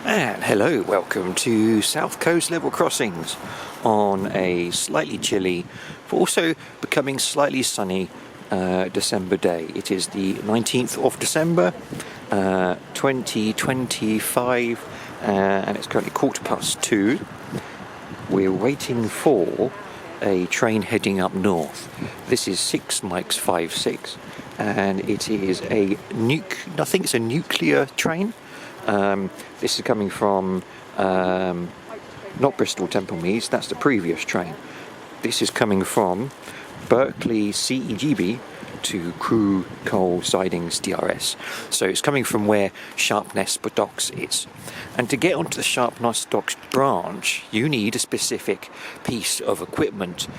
And hello, welcome to South Coast Level Crossings on a slightly chilly, but also becoming slightly sunny December day. It is the 19th of December 2025 and it's currently 2:15. We're waiting for a train heading up north. This is 6 Mike's 56 and it is I think it's a nuclear train. This is coming from not Bristol Temple Meads, that's the previous train. This is coming from Berkeley CEGB to Crewe Coal Sidings DRS. So it's coming from where Sharpness docks is. And to get onto the Sharpness docks branch, you need a specific piece of equipment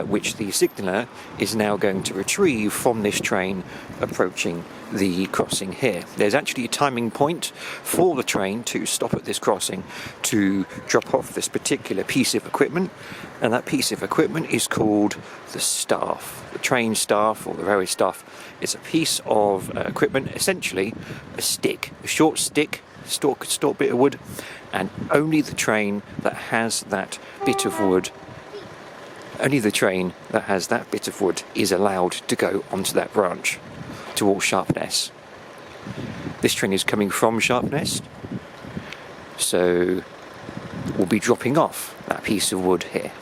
which the signaller is now going to retrieve from this train approaching the crossing here. There's actually a timing point for the train to stop at this crossing to drop off this particular piece of equipment, and that piece of equipment is called the staff. The train staff or the railway staff is a piece of equipment, essentially a stick, a short stick, stalk bit of wood, and only the train that has that bit of wood is allowed to go onto that branch towards Sharpness. This train is coming from Sharpness, so we'll be dropping off that piece of wood here.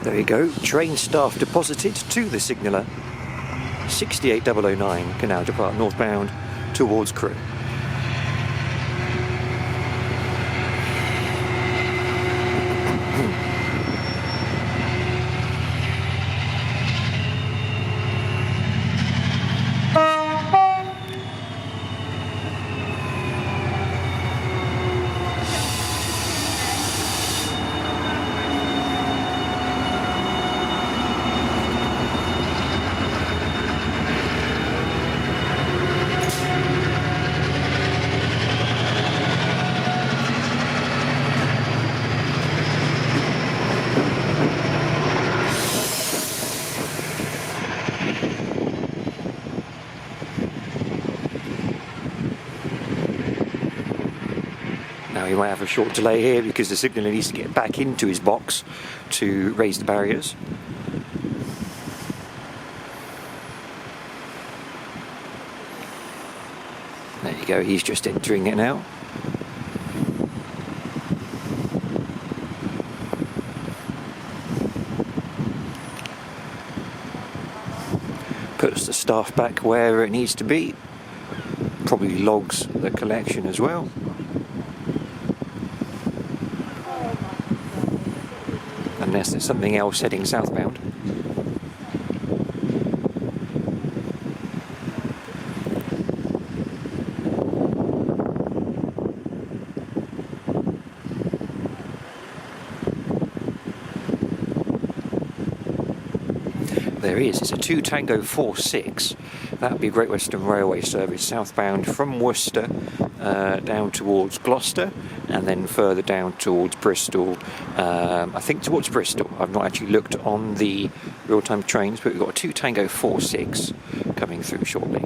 There you go, train staff deposited to the signaller. 68009 can now depart northbound towards Crewe. Now he might have a short delay here because the signaller needs to get back into his box to raise the barriers. There you go, he's just entering it now. Puts the staff back where it needs to be. Probably logs the collection as well. Unless there's something else heading southbound. There is, it's a 2 Tango 46. That would be Great Western Railway service southbound from Worcester down towards Gloucester and then further down towards Bristol. I think towards Bristol. I've not actually looked on the real-time trains, but we've got a 2 Tango 46 coming through shortly.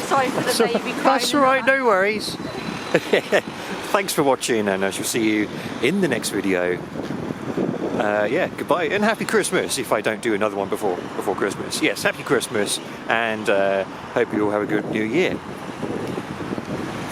Sorry for the baby crying. That's all right, no worries. Thanks for watching, and I shall see you in the next video. Yeah, goodbye and happy Christmas if I don't do another one before Christmas. Yes, happy Christmas, and hope you all have a good new year.